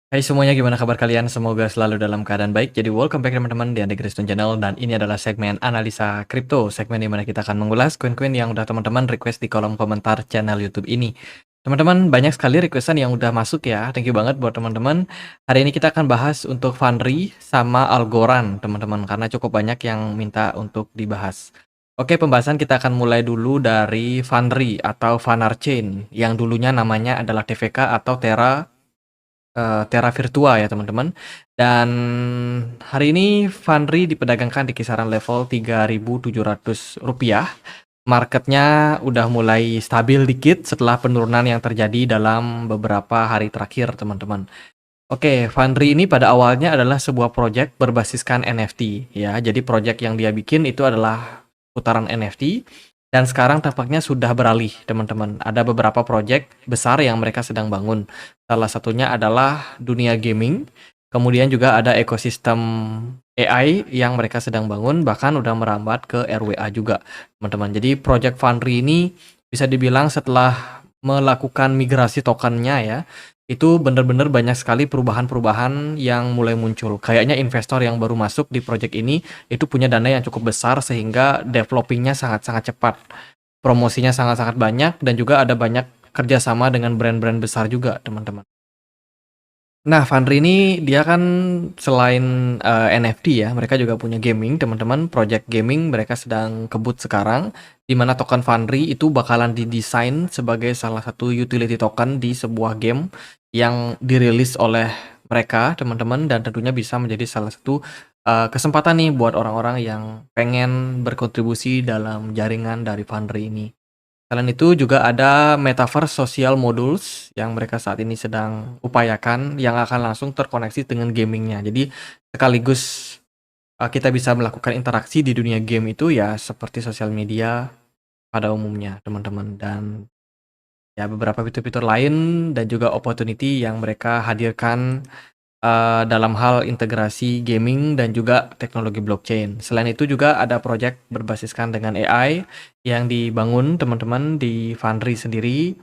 Hai semuanya, gimana kabar kalian? Semoga selalu dalam keadaan baik. Jadi welcome back teman-teman di Andi Kriston Channel, dan ini adalah segmen analisa kripto, segmen di mana kita akan mengulas koin-koin yang udah teman-teman request di kolom komentar channel YouTube ini. Teman-teman, banyak sekali requestan yang udah masuk ya. Thank you banget buat teman-teman. Hari ini kita akan bahas untuk Fundry sama Algorand, teman-teman, karena cukup banyak yang minta untuk dibahas. Oke, pembahasan kita akan mulai dulu dari Fundry atau Fanar Chain yang dulunya namanya adalah TVK atau Terra Virtua ya teman-teman. Dan hari ini Fundry diperdagangkan di kisaran level Rp3.700. Marketnya udah mulai stabil dikit setelah penurunan yang terjadi dalam beberapa hari terakhir teman-teman. Oke, Fundry ini pada awalnya adalah sebuah project berbasiskan NFT ya. Jadi project yang dia bikin itu adalah putaran NFT, dan sekarang tampaknya sudah beralih teman-teman. Ada beberapa project besar yang mereka sedang bangun. Salah satunya adalah dunia gaming. Kemudian juga ada ekosistem AI yang mereka sedang bangun, bahkan udah merambat ke RWA juga teman-teman. Jadi project Fundry ini bisa dibilang setelah melakukan migrasi tokennya ya, itu bener-bener banyak sekali perubahan-perubahan yang mulai muncul. Kayaknya investor yang baru masuk di project ini itu punya dana yang cukup besar sehingga developingnya sangat-sangat cepat. Promosinya sangat-sangat banyak dan juga ada banyak kerjasama dengan brand-brand besar juga, teman-teman. Nah, Fundry ini dia kan selain NFT ya, mereka juga punya gaming, teman-teman. Project gaming mereka sedang kebut sekarang, di mana token Fundry itu bakalan didesain sebagai salah satu utility token di sebuah game yang dirilis oleh mereka, teman-teman, dan tentunya bisa menjadi salah satu kesempatan nih buat orang-orang yang pengen berkontribusi dalam jaringan dari Fundry ini. Selain itu juga ada Metaverse Social Modules yang mereka saat ini sedang upayakan yang akan langsung terkoneksi dengan gamingnya. Jadi sekaligus kita bisa melakukan interaksi di dunia game itu ya seperti sosial media pada umumnya teman-teman, dan ya beberapa fitur-fitur lain dan juga opportunity yang mereka hadirkan dalam hal integrasi gaming dan juga teknologi blockchain. Selain itu juga ada project berbasiskan dengan AI yang dibangun teman-teman di Fundry sendiri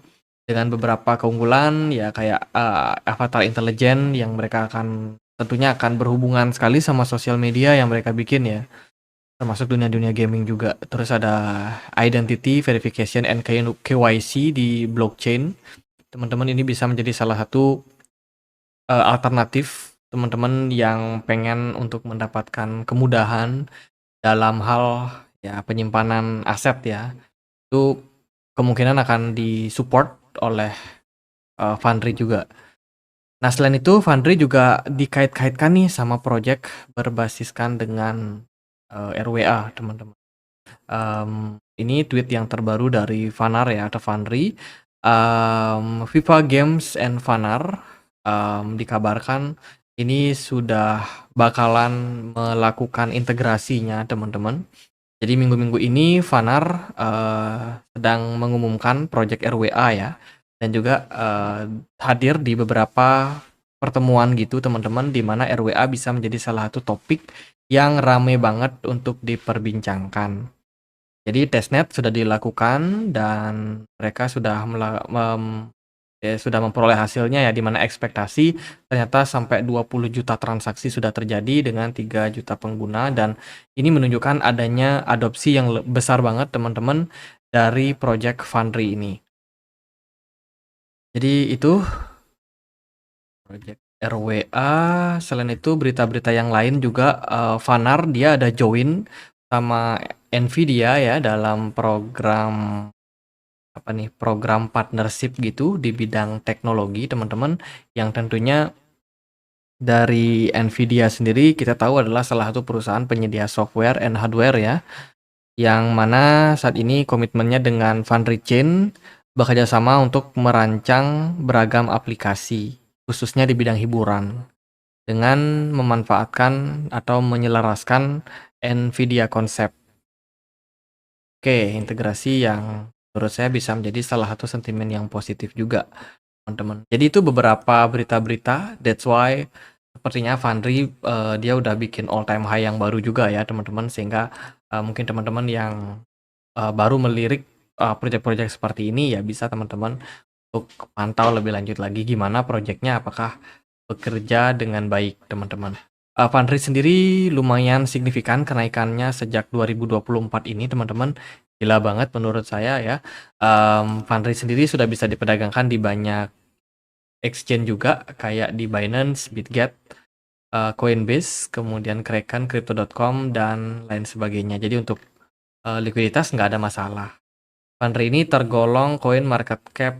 dengan beberapa keunggulan ya kayak avatar intelijen yang mereka tentunya akan berhubungan sekali sama sosial media yang mereka bikin ya, termasuk dunia-dunia gaming juga. Terus ada identity verification and KYC di blockchain. Teman-teman, ini bisa menjadi salah satu alternatif teman-teman yang pengen untuk mendapatkan kemudahan dalam hal ya penyimpanan aset ya. Itu kemungkinan akan disupport oleh Fundry juga. Nah, selain itu Fundry juga dikait-kaitkan nih sama project berbasiskan dengan RWA, teman-teman. Ini tweet yang terbaru dari Fanar ya atau Fundry. FIFA Games and Fanar dikabarkan ini sudah bakalan melakukan integrasinya, teman-teman. Jadi minggu-minggu ini Fanar sedang mengumumkan project RWA ya, dan juga hadir di beberapa pertemuan gitu teman-teman, di mana RWA bisa menjadi salah satu topik yang rame banget untuk diperbincangkan. Jadi testnet sudah dilakukan dan mereka sudah sudah memperoleh hasilnya ya, di mana ekspektasi ternyata sampai 20 juta transaksi sudah terjadi dengan 3 juta pengguna, dan ini menunjukkan adanya adopsi yang besar banget teman-teman dari project Fundry ini. Jadi itu project RWA. Selain itu berita-berita yang lain juga, Fanar dia ada join sama Nvidia ya dalam program program partnership gitu di bidang teknologi teman-teman, yang tentunya dari Nvidia sendiri kita tahu adalah salah satu perusahaan penyedia software and hardware ya, yang mana saat ini komitmennya dengan Fundry Chain bekerja sama untuk merancang beragam aplikasi khususnya di bidang hiburan dengan memanfaatkan atau menyelaraskan Nvidia konsep. Oke, integrasi yang menurut saya bisa menjadi salah satu sentimen yang positif juga, teman-teman. Jadi itu beberapa berita-berita, that's why sepertinya Fundry dia udah bikin all time high yang baru juga ya, teman-teman, sehingga mungkin teman-teman yang baru melirik proyek-proyek seperti ini ya bisa teman-teman untuk pantau lebih lanjut lagi gimana proyeknya, apakah bekerja dengan baik, teman-teman. Fundry sendiri lumayan signifikan kenaikannya sejak 2024 ini, teman-teman. Gila banget menurut saya ya. Fundry sendiri sudah bisa diperdagangkan di banyak exchange juga, kayak di Binance, Bitget, Coinbase, kemudian Kraken, Crypto.com, dan lain sebagainya. Jadi untuk likuiditas nggak ada masalah. Fundry ini tergolong koin market cap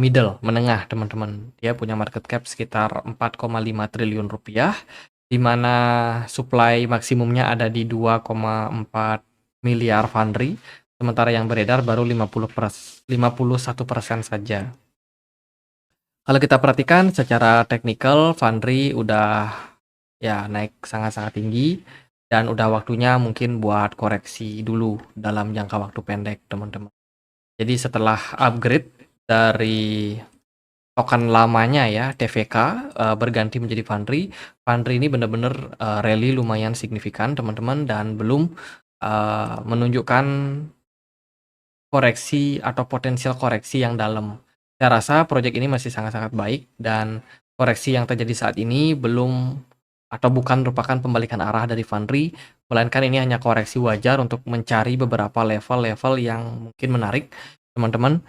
middle, menengah, teman-teman. Dia punya market cap sekitar 4,5 triliun rupiah, di mana supply maksimumnya ada di 2,4 miliar Fundry, sementara yang beredar baru 51% saja. Kalau kita perhatikan secara teknikal, Fundry udah ya naik sangat-sangat tinggi dan udah waktunya mungkin buat koreksi dulu dalam jangka waktu pendek, teman-teman. Jadi setelah upgrade dari token lamanya ya, TVK, berganti menjadi Fundry. Fundry ini benar-benar rally lumayan signifikan, teman-teman, dan belum menunjukkan koreksi atau potensial koreksi yang dalam. Saya rasa proyek ini masih sangat-sangat baik dan koreksi yang terjadi saat ini belum atau bukan merupakan pembalikan arah dari Fundry, melainkan ini hanya koreksi wajar untuk mencari beberapa level-level yang mungkin menarik, teman-teman,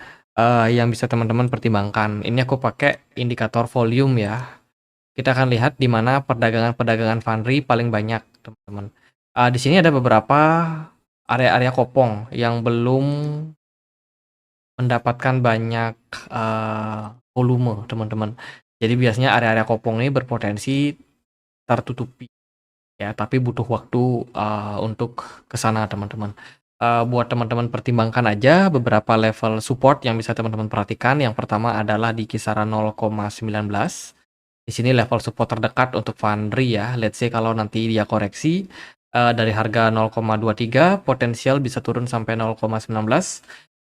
yang bisa teman-teman pertimbangkan. Ini aku pakai indikator volume ya. Kita akan lihat di mana perdagangan-perdagangan Fundry paling banyak, teman-teman. Di sini ada beberapa area-area kopong yang belum mendapatkan banyak volume, teman-teman. Jadi biasanya area-area kopong ini berpotensi tertutupi ya, tapi butuh waktu untuk ke sana, teman-teman. Buat teman-teman pertimbangkan aja beberapa level support yang bisa teman-teman perhatikan. Yang pertama adalah di kisaran 0,19. Di sini level support terdekat untuk Fundry ya. Let's say kalau nanti dia koreksi dari harga 0,23, potensial bisa turun sampai 0,19.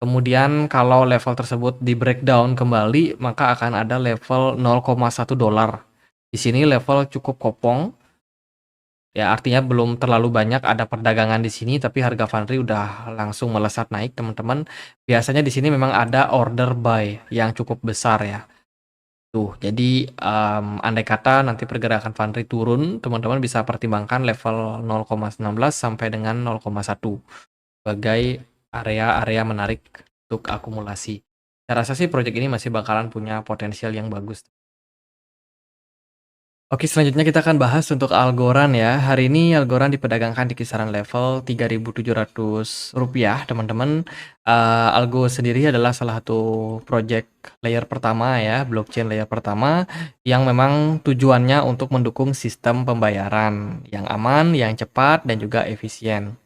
Kemudian kalau level tersebut di breakdown kembali, maka akan ada level 0,1 dolar. Di sini level cukup kopong. Ya, artinya belum terlalu banyak ada perdagangan di sini, tapi harga Fundry udah langsung melesat naik, teman-teman. Biasanya di sini memang ada order buy yang cukup besar ya. Tuh, jadi andai kata nanti pergerakan Fundry turun, teman-teman bisa pertimbangkan level 0,19 sampai dengan 0,1 sebagai area-area menarik untuk akumulasi. Saya rasa sih proyek ini masih bakalan punya potensial yang bagus. Oke, selanjutnya kita akan bahas untuk Algorand ya. Hari ini Algorand diperdagangkan di kisaran level Rp3.700, teman-teman. Algo sendiri adalah salah satu project layer pertama ya, blockchain layer pertama yang memang tujuannya untuk mendukung sistem pembayaran yang aman, yang cepat, dan juga efisien.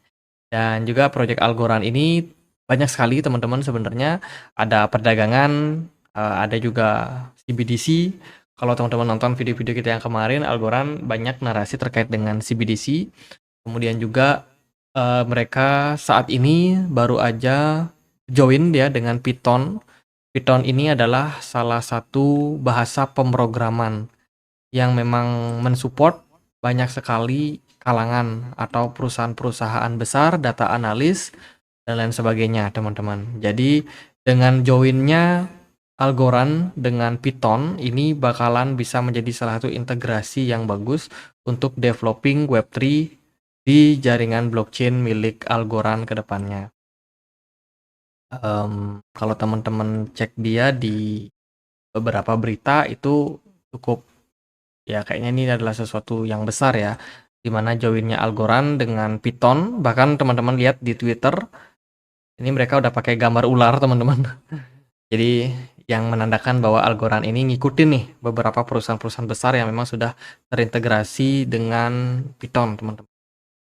Dan juga project Algorand ini banyak sekali teman-teman sebenarnya. Ada perdagangan, ada juga CBDC. Kalau teman-teman nonton video-video kita yang kemarin, Algorand banyak narasi terkait dengan CBDC. Kemudian juga mereka saat ini baru aja join dia dengan Python. Python ini adalah salah satu bahasa pemrograman yang memang mensupport banyak sekali kalangan atau perusahaan-perusahaan besar, data analis, dan lain sebagainya, teman-teman. Jadi dengan joinnya Algorand dengan Python ini bakalan bisa menjadi salah satu integrasi yang bagus untuk developing Web3 di jaringan blockchain milik Algorand ke depannya. Kalau teman-teman cek dia di beberapa berita itu cukup ya, kayaknya ini adalah sesuatu yang besar ya, di mana joinnya Algorand dengan Python. Bahkan teman-teman lihat di Twitter, ini mereka udah pakai gambar ular, teman-teman. Jadi yang menandakan bahwa Algorand ini ngikutin nih beberapa perusahaan-perusahaan besar yang memang sudah terintegrasi dengan Python, teman-teman.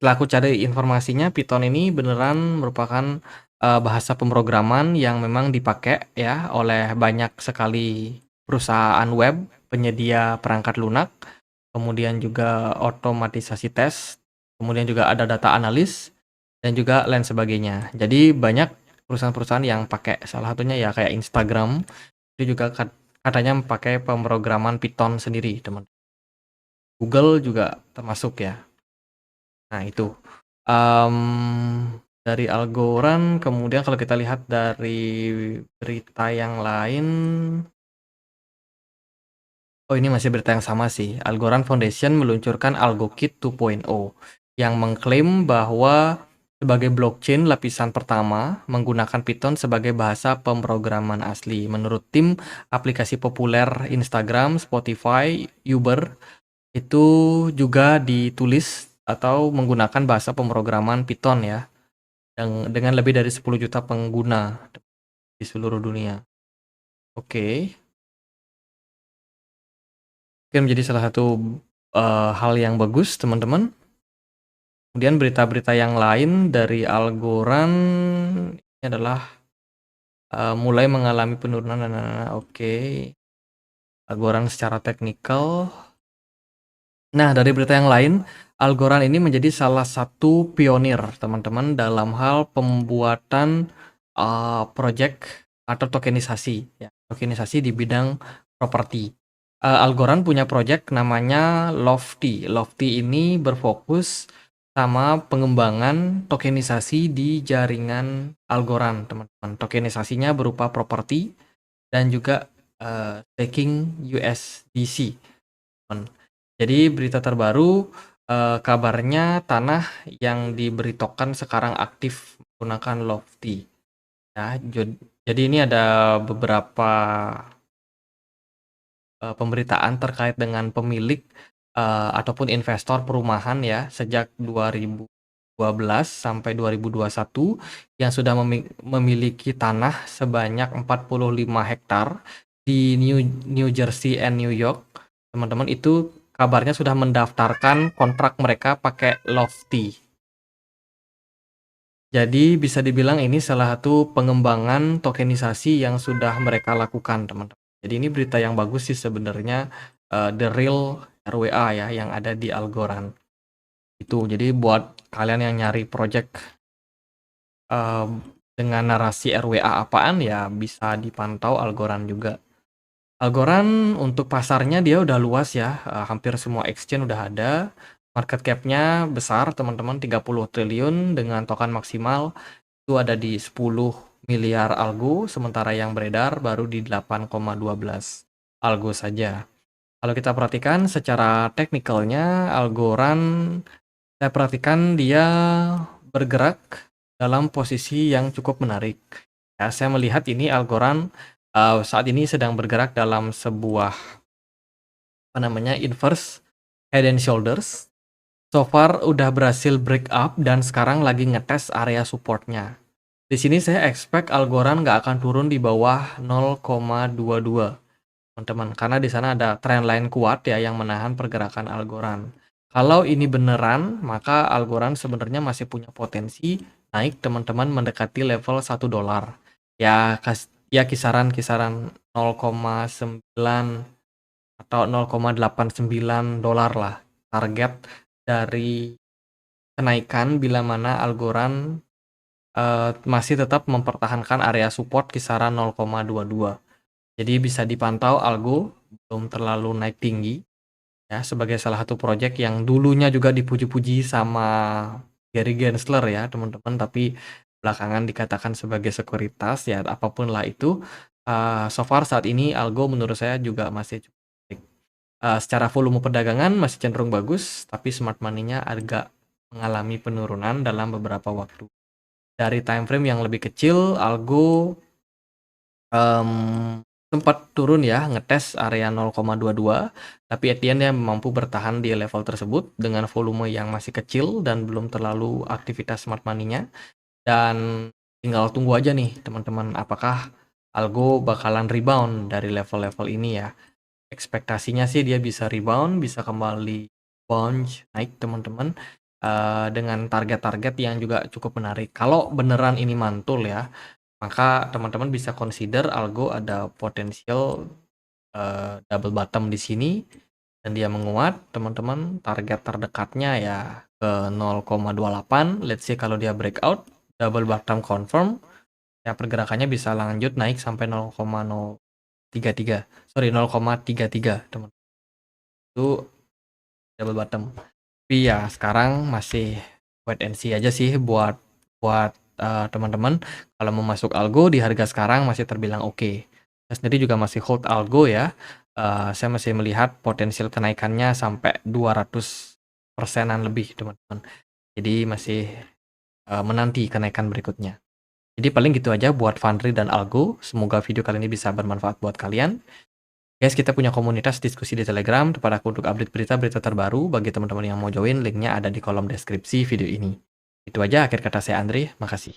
Setelah aku cari informasinya, Python ini beneran merupakan bahasa pemrograman yang memang dipakai ya oleh banyak sekali perusahaan web, penyedia perangkat lunak, kemudian juga otomatisasi tes, kemudian juga ada data analis, dan juga lain sebagainya. Jadi banyak perusahaan-perusahaan yang pakai, salah satunya ya kayak Instagram, itu juga katanya pakai pemrograman Python sendiri, teman. Google juga termasuk ya. Nah itu. Dari Algorand, kemudian kalau kita lihat dari berita yang lain, Oh, ini masih berita yang sama sih. Algorand Foundation meluncurkan AlgoKit 2.0 yang mengklaim bahwa sebagai blockchain lapisan pertama menggunakan Python sebagai bahasa pemrograman asli. Menurut tim aplikasi populer Instagram, Spotify, Uber itu juga ditulis atau menggunakan bahasa pemrograman Python ya, dengan lebih dari 10 juta pengguna di seluruh dunia. Oke. Mungkin menjadi salah satu hal yang bagus, teman-teman. Kemudian berita-berita yang lain dari Algorand ini adalah mulai mengalami penurunan. Oke. Algorand secara teknikal. Nah, dari berita yang lain, Algorand ini menjadi salah satu pionir, teman-teman, dalam hal pembuatan project atau tokenisasi, ya, tokenisasi di bidang properti. Algorand punya project namanya Lofty. Lofty ini berfokus sama pengembangan tokenisasi di jaringan Algorand, teman-teman. Tokenisasinya berupa properti dan juga staking USDC. Jadi berita terbaru, kabarnya tanah yang diberi token sekarang aktif menggunakan Lofty. Ya, jadi ini ada beberapa pemberitaan terkait dengan pemilik ataupun investor perumahan ya sejak 2012 sampai 2021 yang sudah memiliki tanah sebanyak 45 hektar di New Jersey and New York. Teman-teman, itu kabarnya sudah mendaftarkan kontrak mereka pakai Lofty. Jadi bisa dibilang ini salah satu pengembangan tokenisasi yang sudah mereka lakukan, teman-teman. Jadi ini berita yang bagus sih sebenarnya, the real RWA ya yang ada di Algorand. Itu jadi buat kalian yang nyari project dengan narasi RWA apaan ya bisa dipantau Algorand juga. Algorand untuk pasarnya dia udah luas ya, hampir semua exchange udah ada. Market cap-nya besar teman-teman, 30 triliun dengan token maksimal itu ada di 10 miliar algo, sementara yang beredar baru di 8,12 algo saja. Kalau kita perhatikan secara teknikalnya, Algorand saya perhatikan dia bergerak dalam posisi yang cukup menarik. Ya, saya melihat ini Algorand saat ini sedang bergerak dalam sebuah inverse head and shoulders. So far udah berhasil break up dan sekarang lagi ngetes area supportnya. Di sini saya expect Algorand nggak akan turun di bawah 0,22, teman-teman, karena di sana ada trend line kuat ya yang menahan pergerakan Algorand. Kalau ini beneran, maka Algorand sebenarnya masih punya potensi naik, teman-teman, mendekati level $1. Ya, kisaran-kisaran 0,9 atau $0,89 lah target dari kenaikan bila mana Algorand masih tetap mempertahankan area support kisaran 0,22. Jadi bisa dipantau Algo belum terlalu naik tinggi ya, sebagai salah satu project yang dulunya juga dipuji-puji sama Gary Gensler ya teman-teman, tapi belakangan dikatakan sebagai sekuritas ya, apapun lah itu. So far saat ini Algo menurut saya juga masih cukup baik. Secara volume perdagangan masih cenderung bagus, tapi smart money-nya agak mengalami penurunan dalam beberapa waktu. Dari time frame yang lebih kecil, Algo sempat turun ya, ngetes area 0,22, tapi at the end dia mampu bertahan di level tersebut dengan volume yang masih kecil dan belum terlalu aktivitas smart money-nya. Dan tinggal tunggu aja nih teman-teman, apakah Algo bakalan rebound dari level-level ini ya. Ekspektasinya sih dia bisa rebound, bisa kembali bounce naik teman-teman, dengan target-target yang juga cukup menarik. Kalau beneran ini mantul ya, maka teman-teman bisa consider Algo ada potensial double bottom di sini dan dia menguat, teman-teman. Target terdekatnya ya ke 0,28. Let's say kalau dia breakout, double bottom confirm, ya pergerakannya bisa lanjut naik sampai 0,033. Sorry, 0,33, teman. Itu double bottom. Tapi ya sekarang masih wait and see aja sih buat teman-teman. Kalau mau masuk Algo di harga sekarang masih terbilang oke. Saya sendiri juga masih hold Algo ya. saya masih melihat potensial kenaikannya sampai 200%-an lebih, teman-teman. Jadi masih, menanti kenaikan berikutnya. Jadi paling gitu aja buat Fundry dan Algo, semoga video kali ini bisa bermanfaat buat kalian. Guys, kita punya komunitas diskusi di Telegram, tempat aku untuk update berita-berita terbaru. Bagi teman-teman yang mau join, linknya ada di kolom deskripsi video ini. Itu aja akhir kata saya Andre, makasih.